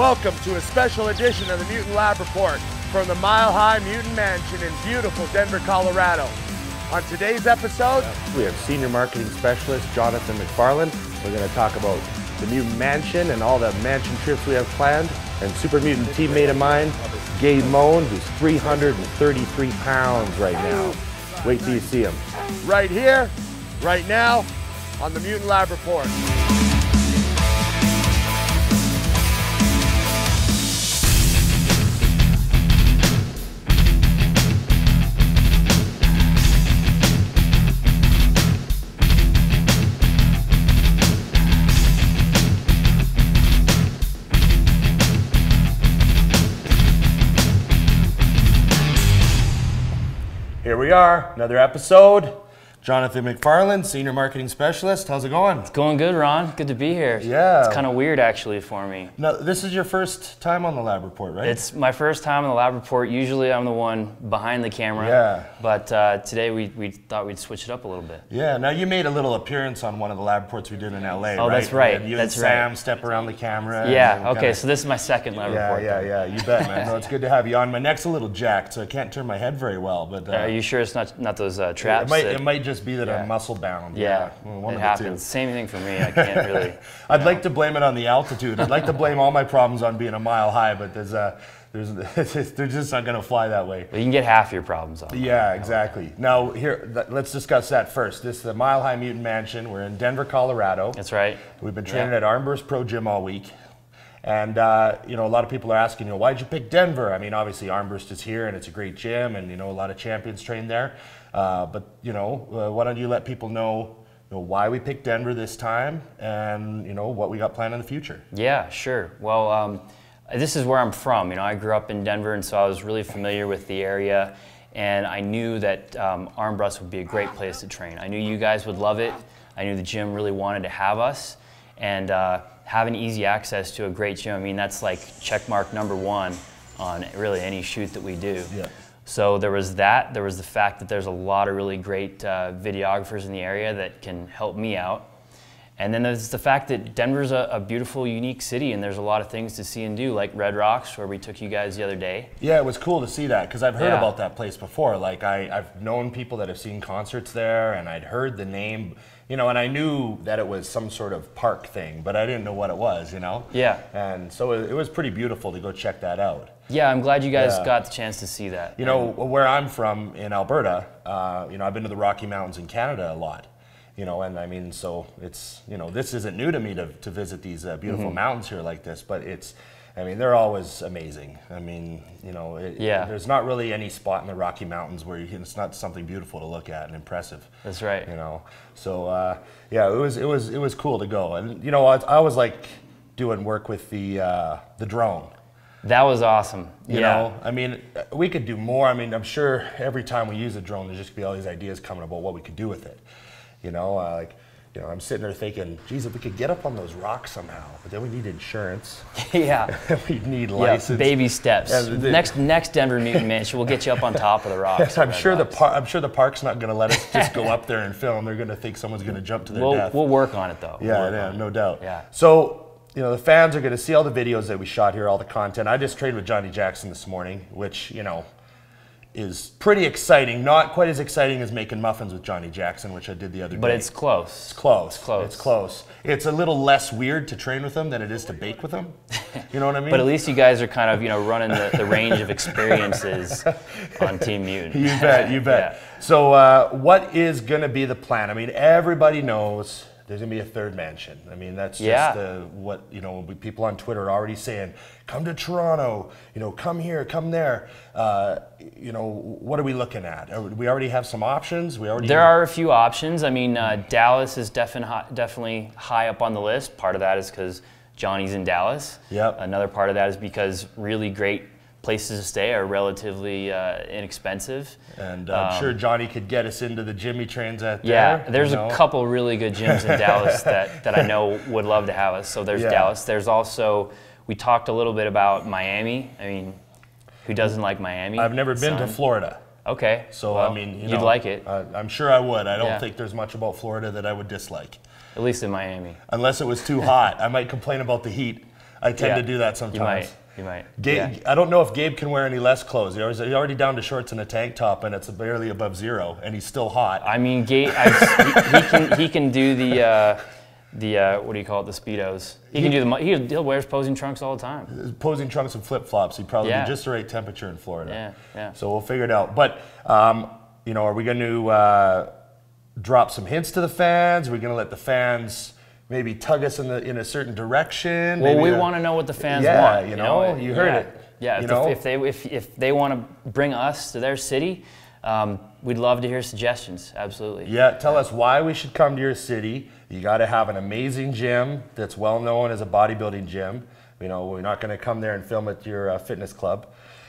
Welcome to a special edition of the Mutant Lab Report from the Mile High Mutant Mansion in beautiful Denver, Colorado. On today's episode, we have Senior Marketing Specialist Johnathan McFarlane. We're going to talk about the Mutant Mansion and all the mansion trips we have planned, and Super Mutant teammate of mine, Gabe Moen, who's 333 pounds right now. Wait till you see him. Right here, right now, on the Mutant Lab Report. Here we are, another episode. Johnathan McFarlane, Senior Marketing Specialist. How's it going? It's going good, Ron. Good to be here. Yeah. It's kind of weird, actually, for me. Now, this is your first time on the Lab Report, right? It's my first time on the Lab Report. Usually I'm the one behind the camera. Yeah. But today we thought we'd switch it up a little bit. Yeah. Now, you made a little appearance on one of the Lab Reports we did in LA, Oh, right? that's right. And you that's and Sam step around the camera. Yeah, okay, so this is my second Lab Report. Yeah, you bet, man. No, it's good to have you on. My neck's a little jacked, so I can't turn my head very well. But are you sure it's not those traps? It might just be that I'm muscle bound. Yeah, well, it happens. Same thing for me. I can't really. I'd like to blame it on the altitude. I'd like to blame all my problems on being a mile high, but they're just not going to fly that way. Well, you can get half your problems on. Yeah, exactly. Now, let's discuss that first. This is the Mile High Mutant Mansion. We're in Denver, Colorado. That's right. We've been training at Armburst Pro Gym all week. And, you know, a lot of people are asking, why'd you pick Denver? I mean, obviously Armburst is here and it's a great gym and, a lot of champions train there. But, why don't you let people know, why we picked Denver this time and, what we got planned in the future? Yeah, sure. Well, this is where I'm from. I grew up in Denver, and so I was really familiar with the area. And I knew that Armburst would be a great place to train. I knew you guys would love it. I knew the gym really wanted to have us. And having easy access to a great gym, that's like check mark #1 on really any shoot that we do. Yeah. So there was that. There was the fact that there's a lot of really great videographers in the area that can help me out. And then there's the fact that Denver's a beautiful, unique city, and there's a lot of things to see and do, like Red Rocks, where we took you guys the other day. Yeah, it was cool to see that, because I've heard about that place before. Like, I've known people that have seen concerts there, and I'd heard the name, and I knew that it was some sort of park thing, but I didn't know what it was, Yeah. And so it was pretty beautiful to go check that out. Yeah, I'm glad you guys got the chance to see that. Where I'm from in Alberta, I've been to the Rocky Mountains in Canada a lot. And so it's, this isn't new to me to visit these beautiful mountains here like this, but they're always amazing. There's not really any spot in the Rocky Mountains where it's not something beautiful to look at and impressive. That's right. So it was cool to go. And I was like doing work with the drone. That was awesome. You know, we could do more. I'm sure every time we use a drone, there's just gonna be all these ideas coming about what we could do with it. I'm sitting there thinking, geez, if we could get up on those rocks somehow, but then we need insurance. Yeah. We need license. Baby steps. Next Denver Mutant Mansion, we'll get you up on top of the rocks. I'm sure the park's not going to let us just go up there and film. They're going to think someone's going to jump to their death. We'll work on it though. Yeah, no doubt. Yeah. So, the fans are going to see all the videos that we shot here, all the content. I just trained with Johnny Jackson this morning, which, is pretty exciting. Not quite as exciting as making muffins with Johnny Jackson, which I did the other day. But it's close. It's close. It's a little less weird to train with him than it is to bake with him. You know what I mean? But at least you guys are kind of, running the range of experiences on Team Mutant. You bet. Yeah. So what is going to be the plan? Everybody knows there's going to be a third mansion. That's just what, people on Twitter are already saying, come to Toronto, come here, come there. What are we looking at? We already have some options? There are a few options. Dallas is definitely high up on the list. Part of that is because Johnny's in Dallas. Yep. Another part of that is because really great places to stay are relatively inexpensive. And I'm sure Johnny could get us into the gym he trains at there. Yeah, there's a couple really good gyms in Dallas that I know would love to have us. So there's Dallas. There's also, we talked a little bit about Miami. Who doesn't like Miami? I've never been to Florida. Okay. So, well, you'd like it. I'm sure I would. I don't think there's much about Florida that I would dislike. At least in Miami. Unless it was too hot. I might complain about the heat. I tend to do that sometimes. You might. Gabe, I don't know if Gabe can wear any less clothes. He's already down to shorts and a tank top, and it's barely above zero, and he's still hot. I mean, Gabe, he can do the what do you call it? The Speedos. He wears posing trunks all the time. Posing trunks and flip flops. He'd probably be just the right temperature in Florida. Yeah. So we'll figure it out. But you know, are we going to drop some hints to the fans? Are we going to let the fans maybe tug us in a certain direction? Well, we want to know what the fans want. You heard it. Yeah, if they want to bring us to their city, we'd love to hear suggestions. Absolutely. Yeah, tell us why we should come to your city. You got to have an amazing gym that's well known as a bodybuilding gym. You know, we're not going to come there and film at your fitness club.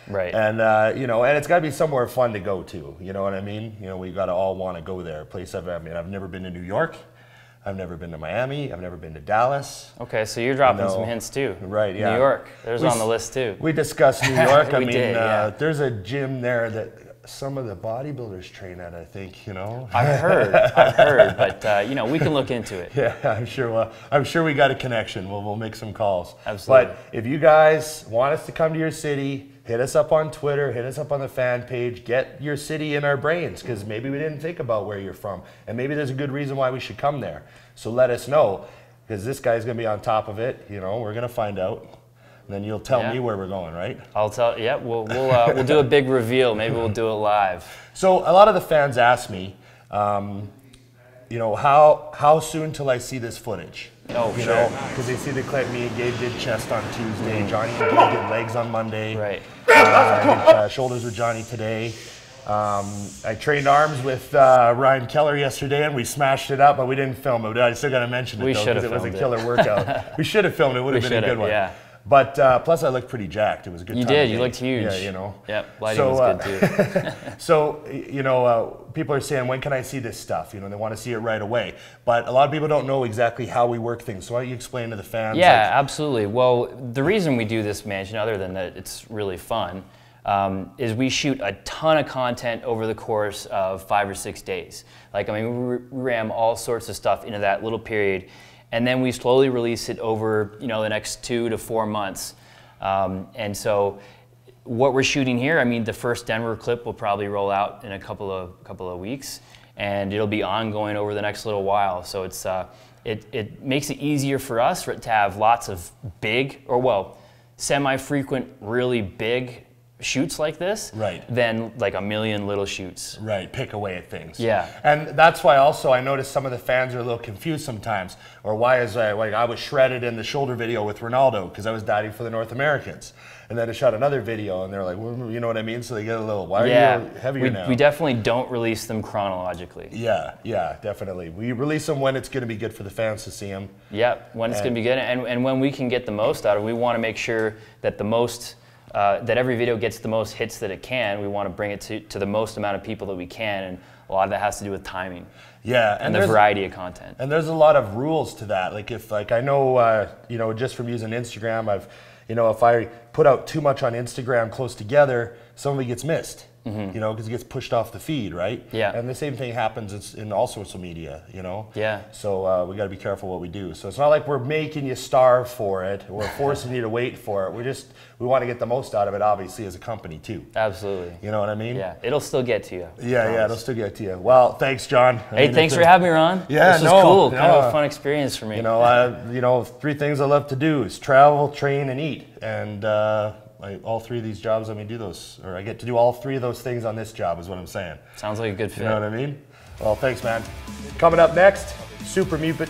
Right. And you know, and it's got to be somewhere fun to go to. You know what I mean? You know, we got to all want to go there. I've never been to New York. I've never been to Miami. I've never been to Dallas. Okay, so you're dropping some hints too. Right, yeah. New York, there's on the list too. We discussed New York. I mean, there's a gym there that some of the bodybuilders train at, I think, you know. I've heard, but you know, we can look into it. Yeah, I'm sure we got a connection. We'll make some calls. Absolutely. But if you guys want us to come to your city, hit us up on Twitter, hit us up on the fan page, get your city in our brains, because maybe we didn't think about where you're from, and maybe there's a good reason why we should come there. So let us know, because this guy's going to be on top of it. You know, we're going to find out. And then you'll tell me where we're going, right? I'll tell. Yeah, we'll do a big reveal. Maybe we'll do it live. So a lot of the fans ask me, you know, how soon till I see this footage? Oh, you sure. know, because they see the clip. Me and Gabe did chest on Tuesday. Johnny and Gabe did legs on Monday. Right. I did shoulders with Johnny today. I trained arms with Ryan Keller yesterday, and we smashed it up, but we didn't film it. I still got to mention it, though, because it was a killer workout. We should have filmed it. It would have been a good one. Yeah. But plus, I looked pretty jacked. It was a good time. You did. You looked huge. Yeah, you know. Yep. Lighting was good, too. So, you know, people are saying, when can I see this stuff? You know, they want to see it right away. But a lot of people don't know exactly how we work things. So why don't you explain to the fans? Yeah, absolutely. Well, the reason we do this mansion, other than that it's really fun, is we shoot a ton of content over the course of 5 or 6 days. Like, I mean, we ram all sorts of stuff into that little period, and then we slowly release it over, you know, the next 2 to 4 months. And so, what we're shooting here, I mean, the first Denver clip will probably roll out in a couple of weeks, and it'll be ongoing over the next little while. So it's it makes it easier for us to have lots of big, or well, semi-frequent, really big shoots like this, than like a million little shoots. Right, pick away at things. Yeah. And that's why also I noticed some of the fans are a little confused sometimes. Or why is I was shredded in the shoulder video with Ronaldo because I was dieting for the North Americans. And then I shot another video and they're like, well, you know what I mean? So they get a little, why are you heavier now? We definitely don't release them chronologically. Yeah, definitely. We release them when it's going to be good for the fans to see them. Yeah, when it's going to be good. And when we can get the most out of it, we want to make sure that that every video gets the most hits that it can. We want to bring it to the most amount of people that we can, and a lot of that has to do with timing. Yeah, and the variety of content. And there's a lot of rules to that. Like I know, you know, just from using Instagram, if I put out too much on Instagram close together, some of it gets missed. You know, because it gets pushed off the feed, right? Yeah. And the same thing happens in all sorts of media, you know? Yeah. So we got to be careful what we do. So it's not like we're making you starve for it or forcing you to wait for it. We want to get the most out of it, obviously, as a company, too. Absolutely. You know what I mean? Yeah. It'll still get to you. Yeah, it'll still get to you. Well, thanks, John. Hey, thanks for having me, Ron. Yeah, this was cool. Kind of a fun experience for me. You know, 3 things I love to do is travel, train, and eat. And all 3 of these jobs, I get to do all 3 of those things on this job, is what I'm saying. Sounds like a good fit. You know what I mean? Well, thanks, man. Coming up next, Supermutant.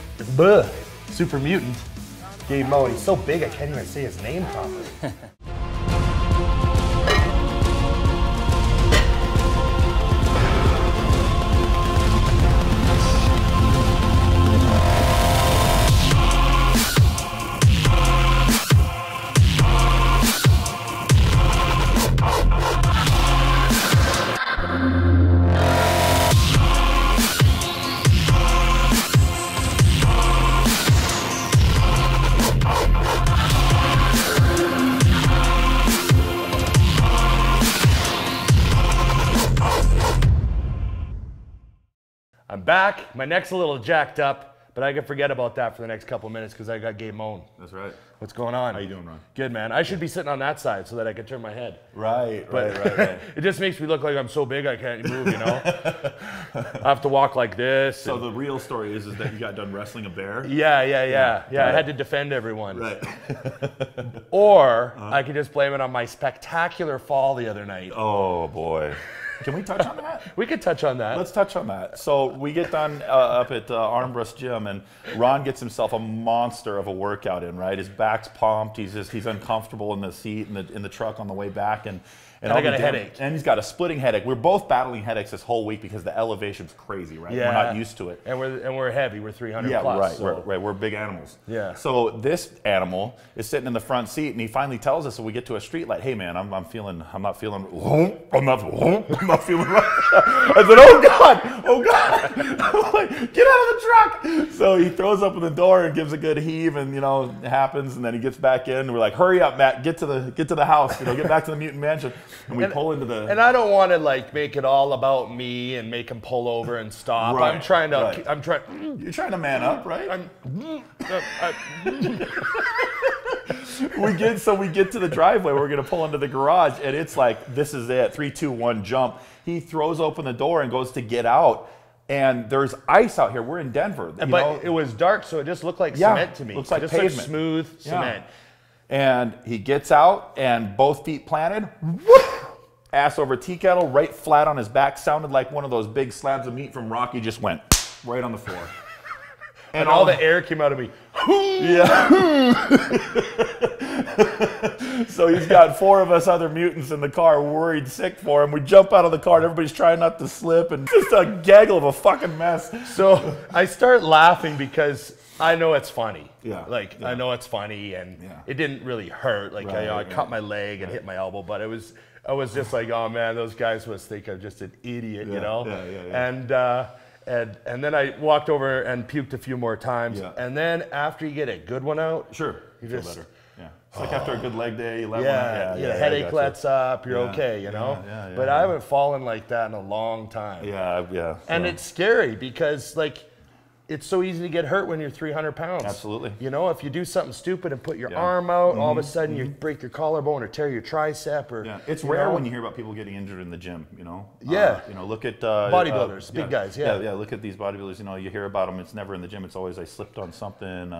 Gabe Moen. He's so big, I can't even say his name properly. I'm back. My neck's a little jacked up, But I can forget about that for the next couple of minutes because I got Gabe Moen. That's right. What's going on? How you doing, Ron? Good, man. I should be sitting on that side so that I can turn my head. Right. It just makes me look like I'm so big I can't move, you know? I have to walk like this. So the real story is that you got done wrestling a bear? Yeah. I had to defend everyone. Right. Or I could just blame it on my spectacular fall the other night. Oh, boy. Can we touch on that? We could touch on that. Let's touch on that. So we get done up at Armbrust Gym, and Ron gets himself a monster of a workout in. Right, his back's pumped. He's uncomfortable in the seat in the truck on the way back, and I got a headache. And he's got a splitting headache. We're both battling headaches this whole week because the elevation's crazy. Right, yeah. We're not used to it. And we're heavy. We're 300 yeah, plus. right, So. right. We're big animals. Yeah. So this animal is sitting in the front seat, and he finally tells us when we get to a street light, "Hey, man, I'm not feeling right." I said, "Oh God! I'm like, get out of the truck!" So he throws open the door and gives a good heave, and it happens, and then he gets back in. And we're like, "Hurry up, Matt! Get to the house! Get back to the mutant mansion!" And we pull into the. And I don't want to make it all about me and make him pull over and stop. Right, I'm trying to. right. I'm trying. You're trying to man up, right? We get to the driveway. We're gonna pull into the garage, and it's like, this is it. 3, 2, 1, jump. He throws open the door and goes to get out, and there's ice out here. We're in Denver, but it was dark, so it just looked like cement to me. Looks like just pavement. like smooth cement. And he gets out, and both feet planted. Whoop! Ass over tea kettle, right flat on his back. Sounded like one of those big slabs of meat from Rocky just went right on the floor. And all the air came out of me. Yeah. So he's got 4 of us other mutants in the car, worried sick for him. We jump out of the car, and everybody's trying not to slip, and just a gaggle of a fucking mess. So I start laughing because I know it's funny. Yeah. I know it's funny, and it didn't really hurt. I cut my leg and hit my elbow, but I was just like, oh man, those guys must think I'm just an idiot, you know? Yeah. And then I walked over and puked a few more times. Yeah. And then after you get a good one out, Sure, you feel just better. Yeah, it's like after a good leg day, you let one out. the headache lets up, you're okay, you know? But I haven't fallen like that in a long time. Yeah. And it's scary because it's so easy to get hurt when you're 300 pounds. Absolutely. If you do something stupid and put your arm out, all of a sudden you break your collarbone or tear your tricep or. It's rare when you hear about people getting injured in the gym. Yeah. Look at bodybuilders, big guys. Yeah. Look at these bodybuilders. You hear about them. It's never in the gym. It's always I slipped on something.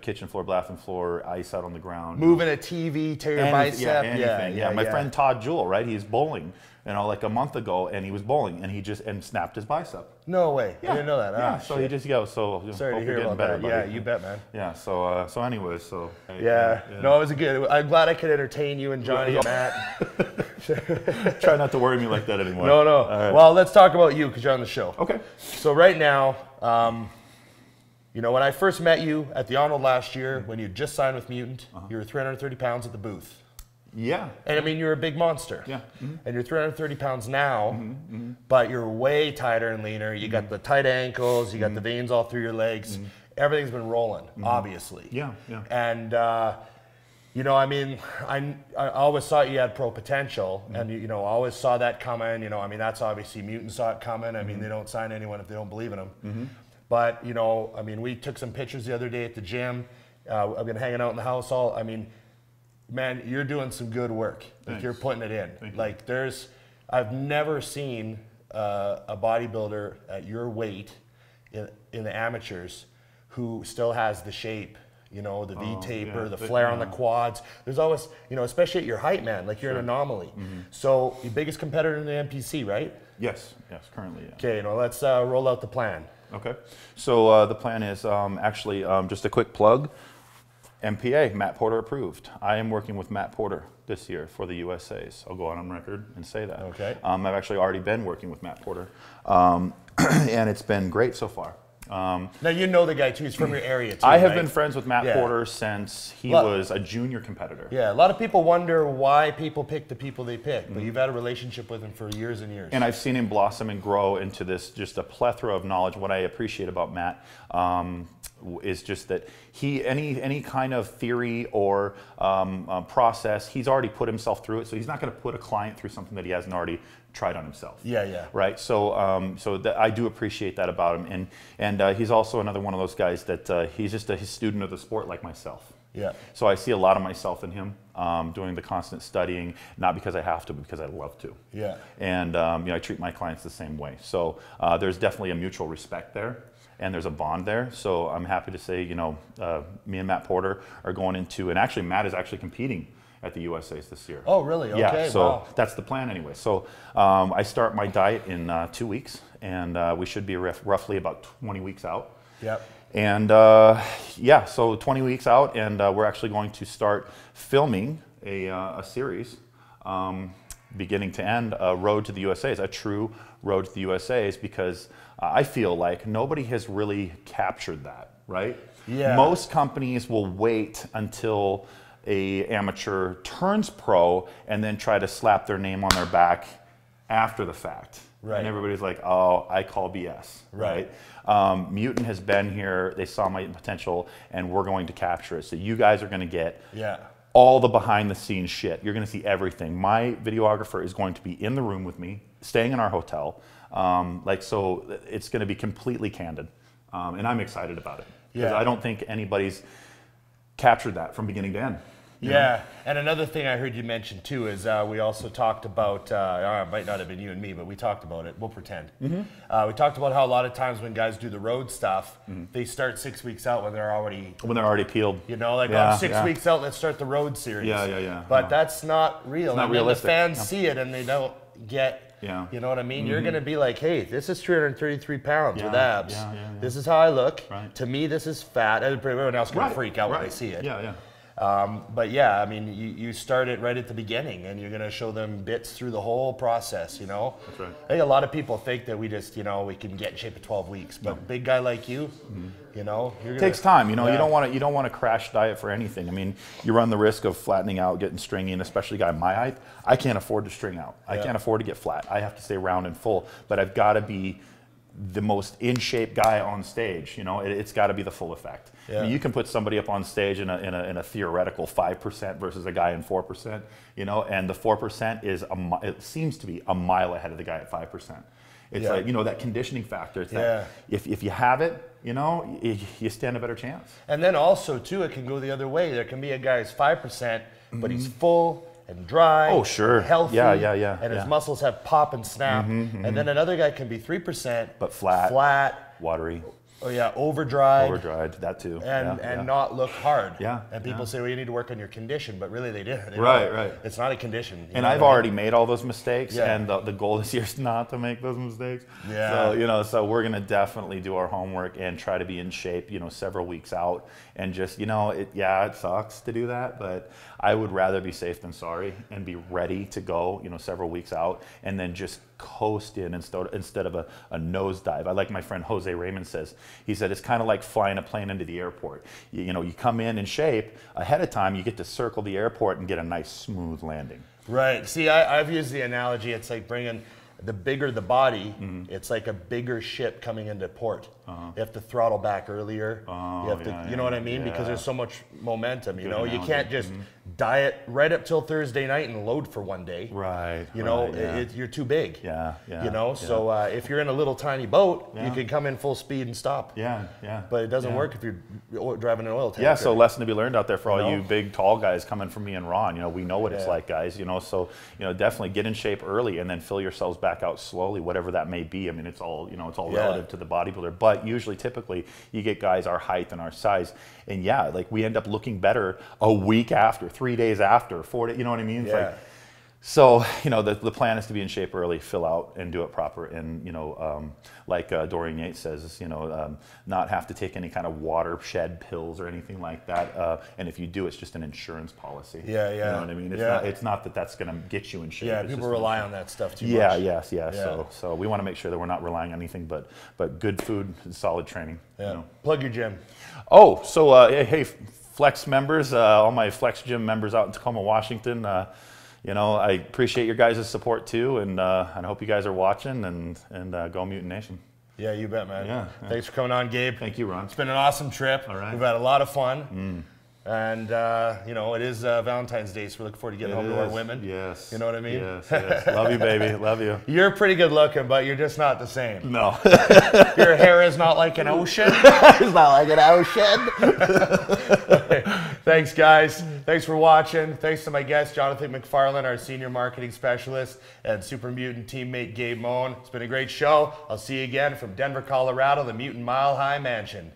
Kitchen floor, bathroom floor, ice out on the ground. Moving a TV, tear your bicep. Yeah. My friend Todd Jewell, right? He's bowling. A month ago, and he was bowling, and he just snapped his bicep. No way. Yeah. I didn't know that. Yeah. So he just Sorry to hear about that. Yeah, you bet, man. Yeah. So anyways, so. Yeah. No, it was good. I'm glad I could entertain you and Johnny and Matt. Try not to worry me like that anymore. No. Right. Well, let's talk about you because you're on the show. Okay. So right now, when I first met you at the Arnold last year, when you just signed with Mutant, you were 330 pounds at the booth. Yeah. And you're a big monster. Yeah. Mm-hmm. And you're 330 pounds now, but you're way tighter and leaner. You got the tight ankles, you got the veins all through your legs. Everything's been rolling, obviously. Yeah. And, I always thought you had pro potential, and, I always saw that coming. That's obviously Mutant saw it coming. They don't sign anyone if they don't believe in them. But, we took some pictures the other day at the gym. I've been hanging out in the house man, you're doing some good work. You're putting it in. I've never seen a bodybuilder at your weight in the amateurs who still has the shape, the V taper, the flare on the quads. There's always, especially at your height, man, you're an anomaly. So your biggest competitor in the NPC, right? Yes, currently, yeah. Okay, let's roll out the plan. Okay, so the plan is actually just a quick plug. MPA, Matt Porter approved. I am working with Matt Porter this year for the USAs. I'll go out on record and say that. Okay. I've actually already been working with Matt Porter, and it's been great so far. Now you know the guy too. He's from your area too. I have right? been friends with Matt Porter since he was a junior competitor. Yeah, a lot of people wonder why people pick the people they pick, but you've had a relationship with him for years and years. And I've seen him blossom and grow into this just a plethora of knowledge. What I appreciate about Matt, is just that any kind of theory or process, he's already put himself through it, so he's not going to put a client through something that he hasn't already tried on himself. Yeah. Right. So I do appreciate that about him, and he's also another one of those guys that he's just a student of the sport like myself. Yeah. So I see a lot of myself in him, doing the constant studying, not because I have to, but because I love to. Yeah. And I treat my clients the same way. So there's definitely a mutual respect there, and there's a bond there. So I'm happy to say, me and Matt Porter are going into, and actually Matt is actually competing at the USA's this year. Oh, really? Okay. Yeah. So wow. that's the plan anyway. So I start my diet in 2 weeks, and we should be roughly about 20 weeks out. Yep. And so 20 weeks out, and we're actually going to start filming a series, beginning to end, Road to the USA's, a true Road to the USA's, because I feel like nobody has really captured that, right? Yeah. Most companies will wait until a amateur turns pro and then try to slap their name on their back after the fact. Right. And everybody's like, oh, I call BS, right? Mutant has been here, they saw my potential, and we're going to capture it. So you guys are going to get all the behind the scenes shit. You're going to see everything. My videographer is going to be in the room with me, staying in our hotel. So it's going to be completely candid. And I'm excited about it. Because I don't think anybody's captured that from beginning to end. Yeah, and another thing I heard you mention too is we also talked about, it might not have been you and me, but we talked about it, we'll pretend. We talked about how a lot of times when guys do the road stuff, they start 6 weeks out when they're already peeled. Like 6 weeks out, let's start the road series. But that's not real. It's not realistic. The fans see it and they don't get, you know what I mean? You're going to be like, hey, this is 333 pounds with abs. This is how I look. To me, this is fat. Everyone else can freak out when they see it. But yeah, I mean, you start it right at the beginning, and you're going to show them bits through the whole process, That's right. I think a lot of people think that we just, we can get in shape in 12 weeks, but big guy like you, it takes time. You don't want to crash diet for anything. I mean, you run the risk of flattening out, getting stringy, and especially a guy my height, I can't afford to string out. I can't afford to get flat. I have to stay round and full, but I've got to be the most in shape guy on stage. It's got to be the full effect. I mean, you can put somebody up on stage in a theoretical 5% versus a guy in 4%, and the 4% it seems to be a mile ahead of the guy at 5%. It's like, that conditioning factor. It's that if you have it, you stand a better chance. And then also too, it can go the other way. There can be a guy who's 5%, but he's full and dry, healthy, and his muscles have pop and snap. And then another guy can be 3%, but flat, watery. Oh yeah, overdried. Overdried, that too. And not look hard. And people say, well, you need to work on your condition, but really they didn't. Right. It's not a condition. And I've already made all those mistakes, and the goal this year is not to make those mistakes. So we're gonna definitely do our homework and try to be in shape, several weeks out, and just, it sucks to do that, but I would rather be safe than sorry and be ready to go, several weeks out, and then just coast in instead of a nosedive. I like my friend Jose Raymond says. He said it's kind of like flying a plane into the airport. You come in shape ahead of time, you get to circle the airport and get a nice smooth landing. Right. See, I've used the analogy, it's like bringing the bigger the body, it's like a bigger ship coming into port. You have to throttle back earlier. You have to, you know what I mean? Because there's so much momentum, you can't just diet right up till Thursday night and load for one day. Right. You're too big. So if you're in a little tiny boat, you can come in full speed and stop. But it doesn't work if you're driving an oil tanker. So lesson to be learned out there for all you big, tall guys coming from me and Ron. We know what it's like, guys. So definitely get in shape early and then fill yourselves back out slowly, whatever that may be. I mean, it's all relative to the bodybuilder, but typically you get guys our height and our size, and like we end up looking better a week after, 3 days after, 4 days, you know what I mean? It's so the plan is to be in shape early, fill out, and do it proper, and like Dorian Yates says, not have to take any kind of watershed pills or anything like that, and if you do, it's just an insurance policy. You know what I mean? It's not that that's going to get you in shape. People rely on that stuff too much. So we want to make sure that we're not relying on anything but good food and solid training. Plug your gym. Hey, Flex members, all my Flex Gym members out in Tacoma, Washington, I appreciate your guys' support too, and I hope you guys are watching, and go Mutant Nation. Yeah, you bet, man. Yeah. Thanks for coming on, Gabe. Thank you, Ron. It's been an awesome trip. All right. We've had a lot of fun. And, you know, it is Valentine's Day, so we're looking forward to getting home to our women. Yes. You know what I mean? Yes, yes. Love you, baby. Love you. You're pretty good looking, but you're just not the same. No. Your hair is not like an ocean. It's not like an ocean. Thanks, guys. Thanks for watching. Thanks to my guest, Johnathan McFarlane, our senior marketing specialist, and Super Mutant teammate, Gabe Moen. It's been a great show. I'll see you again from Denver, Colorado, the Mutant Mile High Mansion.